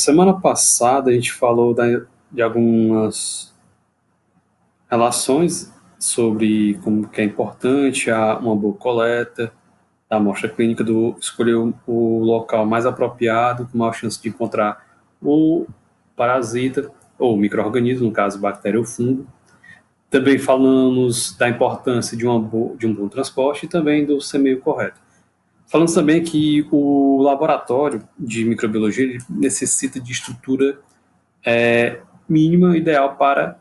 Semana passada a gente falou de algumas relações sobre como que é importante uma boa coleta da amostra clínica, escolher o local mais apropriado, com maior chance de encontrar o parasita ou micro-organismo, no caso bactéria ou fungo. Também falamos da importância de um bom transporte e também do semeio correto. Falamos também que o laboratório de microbiologia ele necessita de estrutura mínima ideal para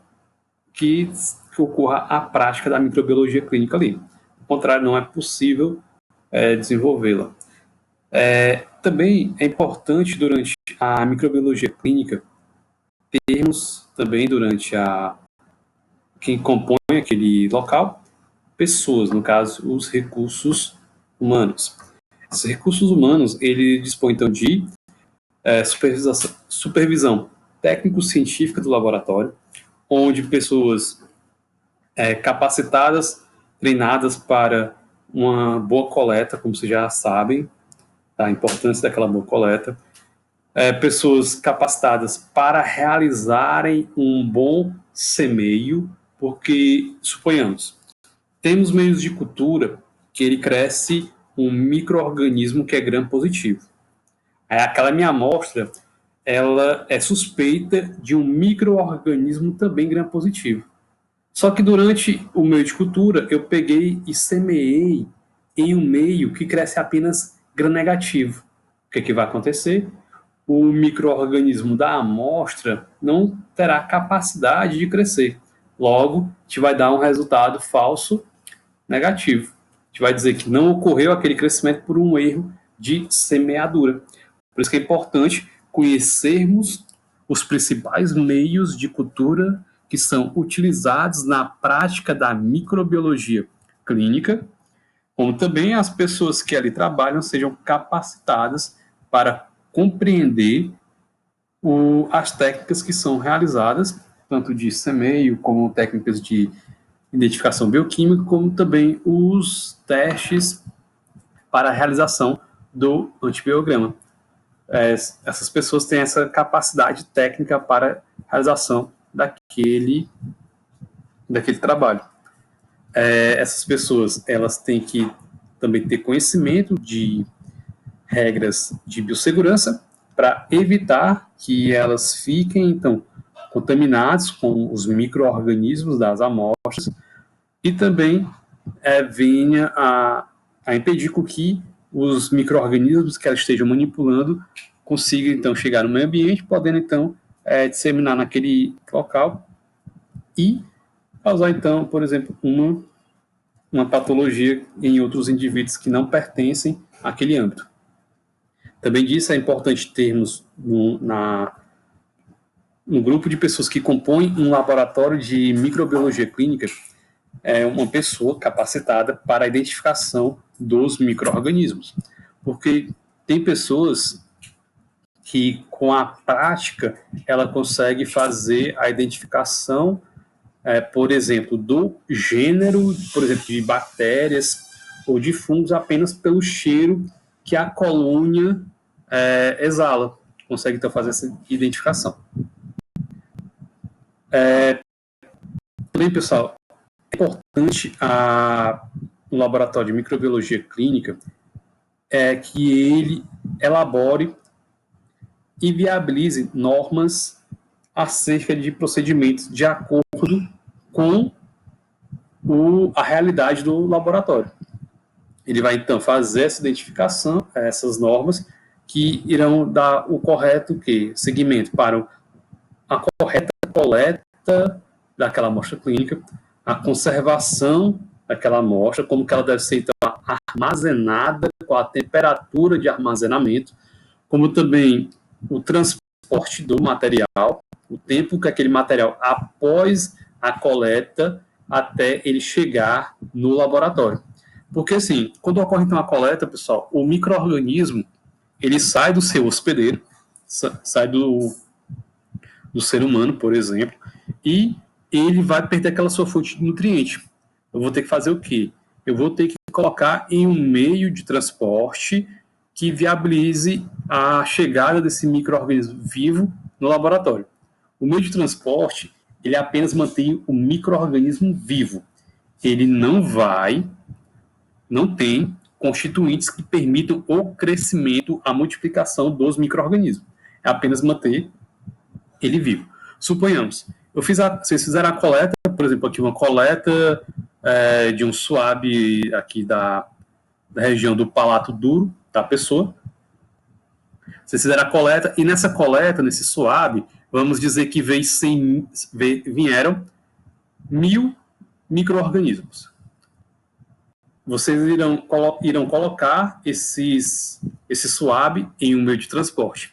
que ocorra a prática da microbiologia clínica ali. Ao contrário, não é possível desenvolvê-la. Também é importante, durante a microbiologia clínica, termos também, quem compõe aquele local, pessoas, no caso, os recursos humanos. Esses recursos humanos, ele dispõe, então, de supervisão técnico-científica do laboratório, onde pessoas capacitadas, treinadas para uma boa coleta, como vocês já sabem, a importância daquela boa coleta, pessoas capacitadas para realizarem um bom semeio, porque, suponhamos, temos meios de cultura que ele cresce um micro-organismo que é gram-positivo. Aquela minha amostra, ela é suspeita de um micro-organismo também gram-positivo. Só que durante o meio de cultura, eu peguei e semeei em um meio que cresce apenas gram-negativo. O que vai acontecer? O micro-organismo da amostra não terá capacidade de crescer. Logo, a gente vai dar um resultado falso negativo. A gente vai dizer que não ocorreu aquele crescimento por um erro de semeadura. Por isso que é importante conhecermos os principais meios de cultura que são utilizados na prática da microbiologia clínica, como também as pessoas que ali trabalham sejam capacitadas para compreender as técnicas que são realizadas, tanto de semeio, como técnicas de identificação bioquímica, como também os testes para a realização do antibiograma. Essas pessoas têm essa capacidade técnica para a realização daquele trabalho. Essas pessoas elas têm que também ter conhecimento de regras de biossegurança para evitar que elas fiquem, então, contaminadas com os micro-organismos das amostras e também venha a impedir que os micro-organismos que elas estejam manipulando consigam, então, chegar no meio ambiente, podendo, então, disseminar naquele local e causar, então, por exemplo, uma patologia em outros indivíduos que não pertencem àquele âmbito. Também disso é importante termos no grupo de pessoas que compõem um laboratório de microbiologia clínica uma pessoa capacitada para a identificação dos micro-organismos. Porque tem pessoas que, com a prática, ela consegue fazer a identificação, por exemplo, do gênero, por exemplo, de bactérias ou de fungos apenas pelo cheiro que a colônia exala. Consegue, então, fazer essa identificação. Também, pessoal, é importante no laboratório de microbiologia clínica que ele elabore e viabilize normas acerca de procedimentos de acordo com a realidade do laboratório. Ele vai, então, fazer essa identificação, essas normas, que irão dar o correto segmento para a correta coleta daquela amostra clínica, a conservação daquela amostra, como que ela deve ser, então, armazenada, com a temperatura de armazenamento, como também o transporte do material, o tempo que aquele material, após a coleta, até ele chegar no laboratório. Porque, assim, quando ocorre, então, a coleta, pessoal, o micro-organismo, ele sai do seu hospedeiro, sai do ser humano, por exemplo, e ele vai perder aquela sua fonte de nutriente. Eu vou ter que fazer o quê? Eu vou ter que colocar em um meio de transporte que viabilize a chegada desse micro-organismo vivo no laboratório. O meio de transporte, ele apenas mantém o micro-organismo vivo. Ele não tem constituintes que permitam o crescimento, a multiplicação dos micro-organismos. É apenas manter ele vivo. Suponhamos, vocês fizeram a coleta, por exemplo, aqui uma coleta de um suave aqui da região do palato duro da pessoa. Vocês fizeram a coleta, e nessa coleta, nesse suave, vamos dizer que vieram 1.000 micro-organismos. Vocês irão colocar esse suave em um meio de transporte.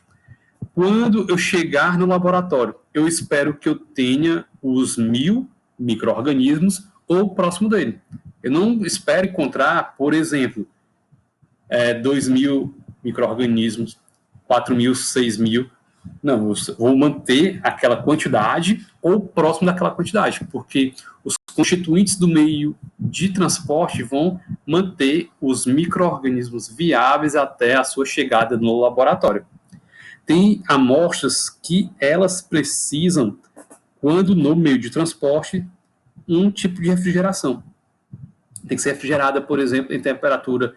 Quando eu chegar no laboratório, eu espero que eu tenha os 1.000 micro-organismos ou próximo dele. Eu não espero encontrar, por exemplo, 2.000 micro-organismos, 4.000, 6.000. Não, eu vou manter aquela quantidade ou próximo daquela quantidade, porque os constituintes do meio de transporte vão manter os micro-organismos viáveis até a sua chegada no laboratório. Tem amostras que elas precisam, quando no meio de transporte, um tipo de refrigeração. Tem que ser refrigerada, por exemplo, em temperatura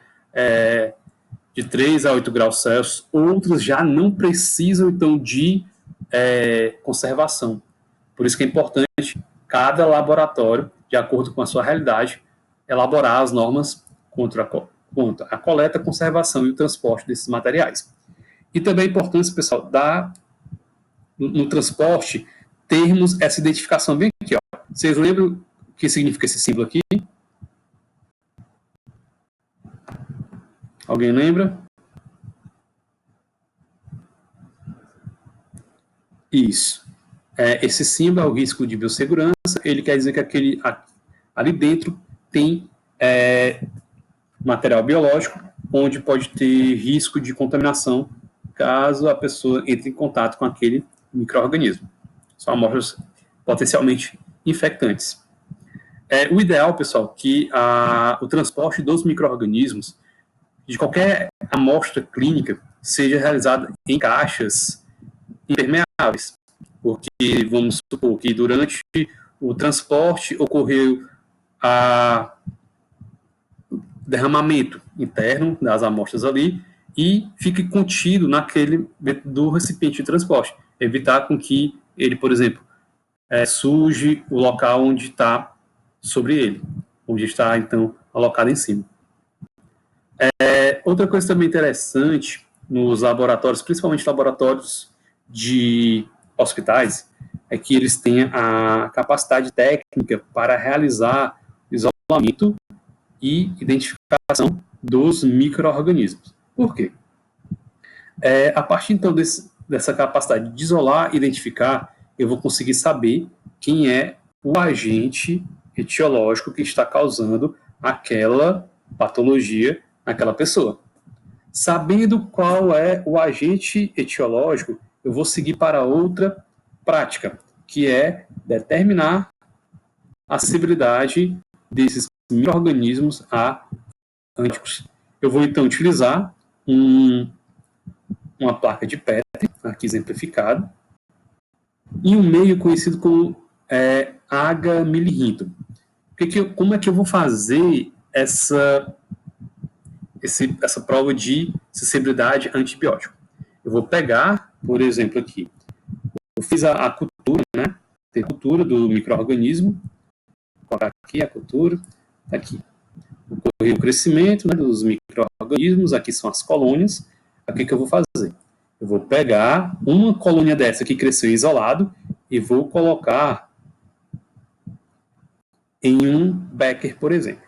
de 3 a 8 graus Celsius. Outras já não precisam, então, de conservação. Por isso que é importante cada laboratório, de acordo com a sua realidade, elaborar as normas quanto a coleta, conservação e o transporte desses materiais. E também é importante, pessoal, no transporte, termos essa identificação bem aqui. Ó. Vocês lembram o que significa esse símbolo aqui? Alguém lembra? Isso. Esse símbolo é o risco de biossegurança. Ele quer dizer que ali dentro tem material biológico, onde pode ter risco de contaminação caso a pessoa entre em contato com aquele micro-organismo. São amostras potencialmente infectantes. O ideal, pessoal, que o transporte dos micro-organismos de qualquer amostra clínica seja realizado em caixas impermeáveis, porque vamos supor que durante o transporte ocorreu derramamento interno das amostras ali e fique contido do recipiente de transporte, evitar com que ele, por exemplo, suje o local onde está sobre ele, onde está, então, alocado em cima. Outra coisa também interessante nos laboratórios, principalmente laboratórios de hospitais, é que eles têm a capacidade técnica para realizar isolamento e identificação dos micro-organismos. Por quê? A partir, então, dessa capacidade de isolar e identificar, eu vou conseguir saber quem é o agente etiológico que está causando aquela patologia naquela pessoa. Sabendo qual é o agente etiológico, eu vou seguir para outra prática, que é determinar a acessibilidade desses micro-organismos a antíbios. Eu vou, então, utilizar uma placa de Petri, aqui exemplificado, e um meio conhecido como H-milirrito. Como é que eu vou fazer essa prova de sensibilidade a antibiótico? Eu vou pegar, por exemplo, aqui, eu fiz a cultura, né? Tem a cultura do micro-organismo, vou colocar aqui a cultura, tá aqui. Ocorreu o crescimento, né, dos micro-organismos, aqui são as colônias. O que eu vou fazer? Eu vou pegar uma colônia dessa que cresceu isolado e vou colocar em um becker, por exemplo.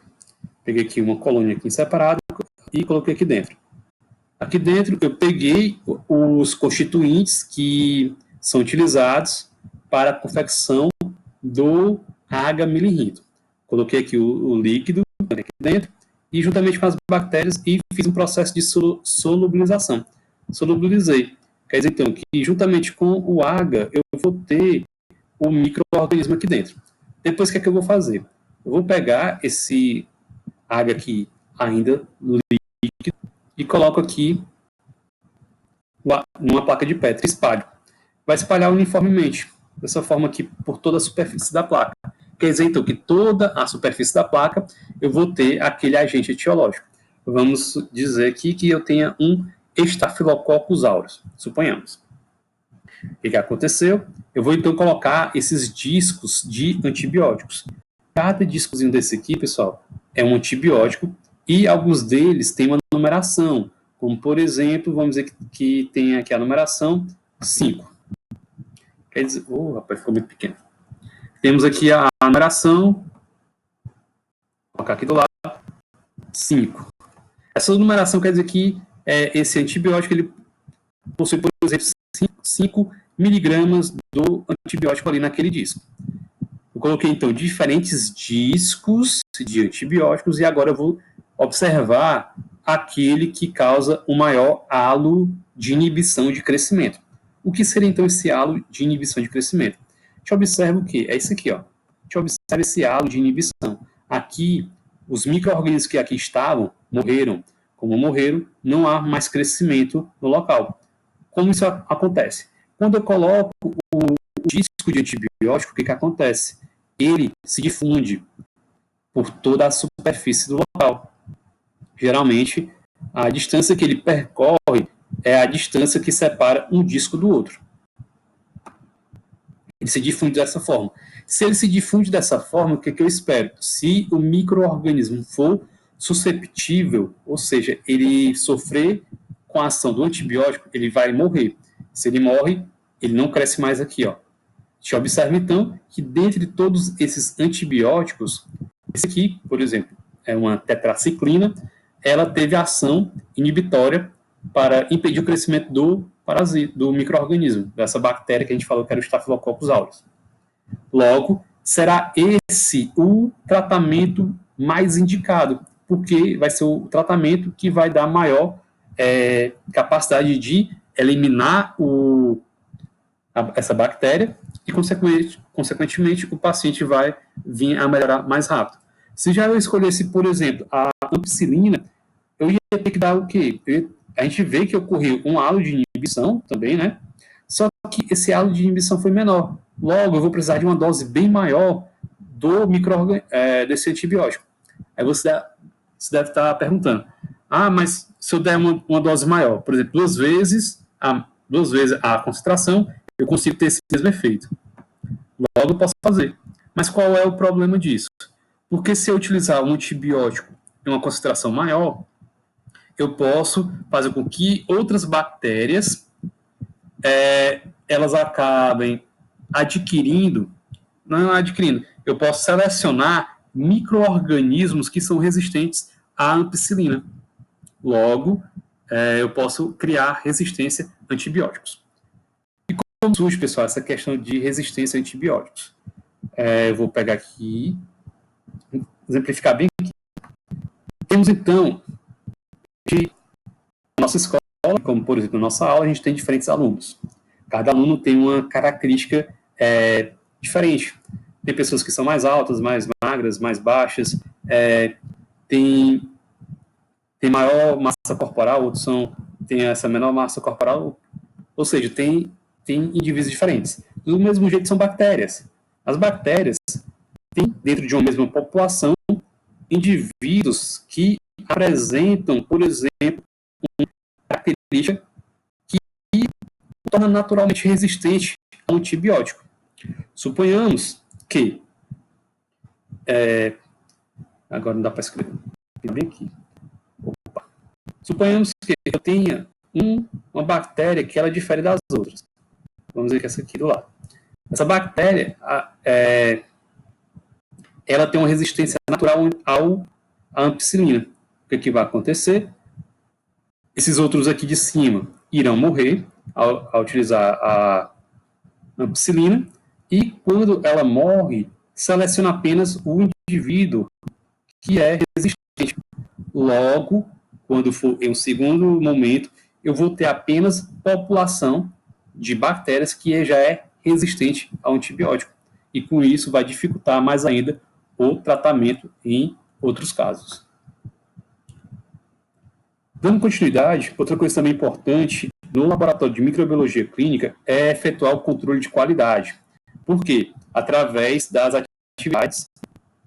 Peguei aqui uma colônia aqui separada e coloquei aqui dentro. Aqui dentro eu peguei os constituintes que são utilizados para a confecção do H-milirrito. Coloquei aqui o líquido aqui dentro e juntamente com as bactérias e fiz um processo de solubilização. Solubilizei. Quer dizer, então, que juntamente com o H eu vou ter o micro-organismo aqui dentro. Depois, o que é que eu vou fazer? Eu vou pegar esse H aqui ainda no líquido e coloco aqui numa placa de Petri, espalho. Vai espalhar uniformemente, dessa forma aqui, por toda a superfície da placa. Quer dizer, então, que toda a superfície da placa eu vou ter aquele agente etiológico. Vamos dizer aqui que eu tenha um Staphylococcus aureus, suponhamos. O que aconteceu? Eu vou, então, colocar esses discos de antibióticos. Cada discozinho desse aqui, pessoal, é um antibiótico e alguns deles têm uma numeração, como, por exemplo, vamos dizer que tem aqui a numeração 5. Quer dizer, rapaz, ficou muito pequeno. Temos aqui a numeração, vou colocar aqui do lado, 5. Essa numeração quer dizer que esse antibiótico ele possui, por exemplo, 5 miligramas do antibiótico ali naquele disco. Eu coloquei, então, diferentes discos de antibióticos e agora eu vou observar aquele que causa o maior halo de inibição de crescimento. O que seria, então, esse halo de inibição de crescimento? A gente observa o quê? É isso aqui, ó. A gente observa esse halo de inibição. Aqui, os micro-organismos que aqui estavam morreram. Como morreram, não há mais crescimento no local. Como isso acontece? Quando eu coloco o disco de antibiótico, o que acontece? Ele se difunde por toda a superfície do local. Geralmente, a distância que ele percorre é a distância que separa um disco do outro. Ele se difunde dessa forma. Se ele se difunde dessa forma, o que eu espero? Se o micro-organismo for susceptível, ou seja, ele sofrer com a ação do antibiótico, ele vai morrer. Se ele morre, ele não cresce mais aqui, ó. A gente observa, então, que dentre todos esses antibióticos, esse aqui, por exemplo, é uma tetraciclina, ela teve ação inibitória para impedir o crescimento do parasita, do micro-organismo, dessa bactéria que a gente falou que era o Staphylococcus aureus. Logo, será esse o tratamento mais indicado, porque vai ser o tratamento que vai dar maior capacidade de eliminar essa bactéria e, consequentemente, o paciente vai vir a melhorar mais rápido. Se já eu escolhesse, por exemplo, a ampicilina, eu ia ter que dar o quê? A gente vê que ocorreu um halo de inibição também, né? Só que esse halo de inibição foi menor. Logo, eu vou precisar de uma dose bem maior desse antibiótico. Aí você deve estar perguntando, mas se eu der uma dose maior, por exemplo, duas vezes a concentração, eu consigo ter esse mesmo efeito. Logo, eu posso fazer. Mas qual é o problema disso? Porque se eu utilizar um antibiótico em uma concentração maior, eu posso fazer com que outras bactérias elas acabem eu posso selecionar micro-organismos que são resistentes à ampicilina. Logo, eu posso criar resistência a antibióticos. E como surge, pessoal, essa questão de resistência a antibióticos? Eu vou pegar aqui, exemplificar bem aqui. Temos, então, na nossa escola, como, por exemplo, na nossa aula, a gente tem diferentes alunos. Cada aluno tem uma característica diferente. Tem pessoas que são mais altas, mais magras, mais baixas, tem maior massa corporal, outros têm essa menor massa corporal, ou seja, tem indivíduos diferentes. Do mesmo jeito são bactérias. As bactérias têm, dentro de uma mesma população, indivíduos que apresentam, por exemplo, uma característica que o torna naturalmente resistente ao antibiótico. Suponhamos que agora não dá para escrever bem aqui. Suponhamos que eu tenha uma bactéria que ela difere das outras. Vamos dizer que essa aqui do lado. Essa bactéria, ela tem uma resistência natural à ampicilina. O que vai acontecer? Esses outros aqui de cima irão morrer ao utilizar a ampicilina, e quando ela morre, seleciona apenas o indivíduo que é resistente. Logo, quando for em um segundo momento, eu vou ter apenas população de bactérias que já é resistente ao antibiótico. E com isso vai dificultar mais ainda o tratamento em outros casos. Dando continuidade, outra coisa também importante no laboratório de microbiologia clínica é efetuar o controle de qualidade. Por quê? Através das atividades,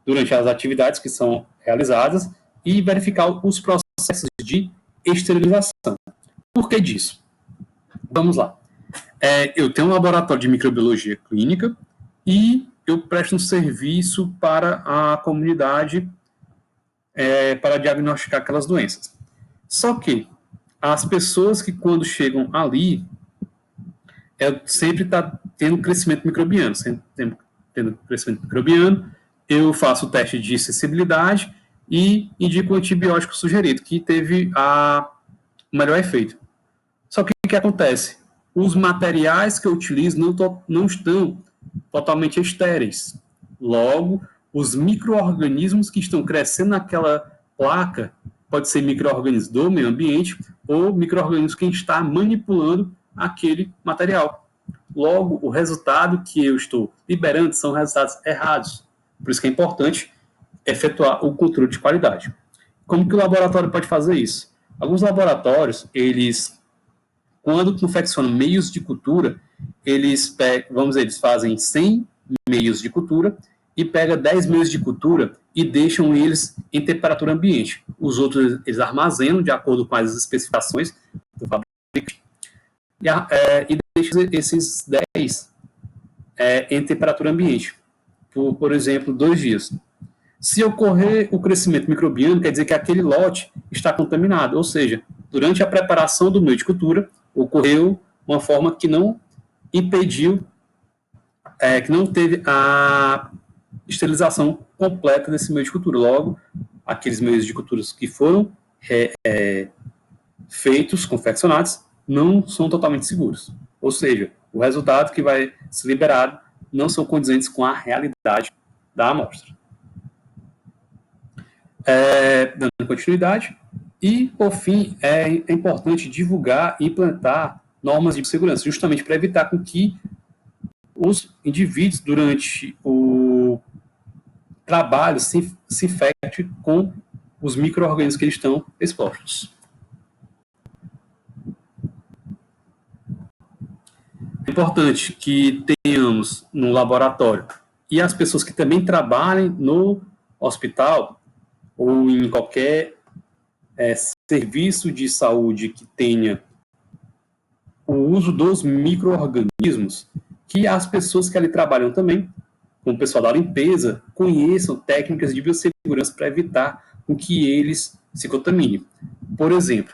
durante as atividades que são realizadas, e verificar os processos de esterilização. Por que disso? Vamos lá. Eu tenho um laboratório de microbiologia clínica e eu presto um serviço para a comunidade para diagnosticar aquelas doenças. Só que as pessoas que quando chegam ali, sempre está tendo crescimento microbiano, sempre tendo crescimento microbiano, eu faço o teste de sensibilidade e indico o antibiótico sugerido, que teve o melhor efeito. Só que o que acontece? Os materiais que eu utilizo não estão totalmente estéreis. Logo, os micro-organismos que estão crescendo naquela placa, pode ser micro-organismos do meio ambiente ou micro-organismos que está manipulando aquele material. Logo, o resultado que eu estou liberando são resultados errados. Por isso que é importante efetuar o controle de qualidade. Como que o laboratório pode fazer isso? Alguns laboratórios, quando confeccionam meios de cultura, eles fazem 100 meios de cultura e pega 10 meios de cultura e deixam eles em temperatura ambiente. Os outros eles armazenam de acordo com as especificações do fabricante e deixam esses 10 em temperatura ambiente, por exemplo, 2 dias. Se ocorrer o crescimento microbiano, quer dizer que aquele lote está contaminado, ou seja, durante a preparação do meio de cultura, ocorreu uma forma que não impediu, que não teve a esterilização completa desse meio de cultura. Logo, aqueles meios de cultura que foram feitos, confeccionados, não são totalmente seguros. Ou seja, o resultado que vai ser liberado não são condizentes com a realidade da amostra. Dando continuidade, e, por fim, é importante divulgar e implantar normas de segurança, justamente para evitar com que os indivíduos, durante o trabalho, se infectem com os micro-organismos que eles estão expostos. É importante que tenhamos no laboratório e as pessoas que também trabalhem no hospital ou em qualquer serviço de saúde que tenha o uso dos micro-organismos, que as pessoas que ali trabalham também, como o pessoal da limpeza, conheçam técnicas de biossegurança para evitar que eles se contaminem. Por exemplo,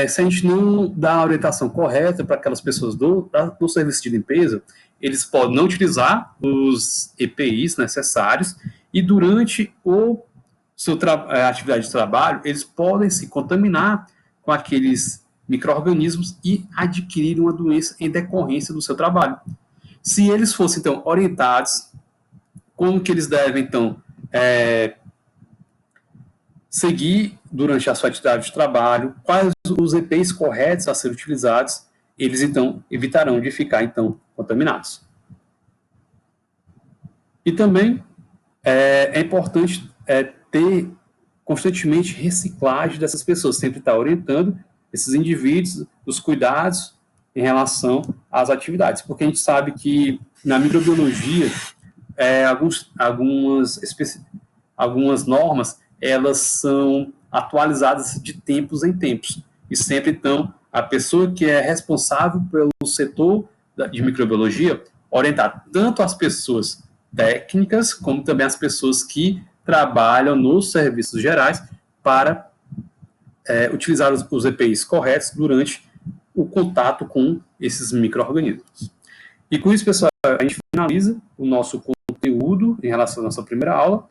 se a gente não dá a orientação correta para aquelas pessoas do serviço de limpeza, eles podem não utilizar os EPIs necessários e durante a atividade de trabalho, eles podem se contaminar com aqueles micro-organismos e adquirir uma doença em decorrência do seu trabalho. Se eles fossem, então, orientados, como que eles devem, então, seguir durante a sua atividade de trabalho, quais os EPIs corretos a serem utilizados, eles, então, evitarão de ficar, então, contaminados. E também é importante ter constantemente reciclagem dessas pessoas, sempre estar orientando esses indivíduos dos cuidados em relação às atividades, porque a gente sabe que na microbiologia algumas normas elas são atualizadas de tempos em tempos e sempre então a pessoa que é responsável pelo setor de microbiologia orientar tanto as pessoas técnicas como também as pessoas que trabalham nos serviços gerais para utilizar os EPIs corretos durante o contato com esses micro-organismos. E com isso, pessoal, a gente finaliza o nosso conteúdo em relação à nossa primeira aula.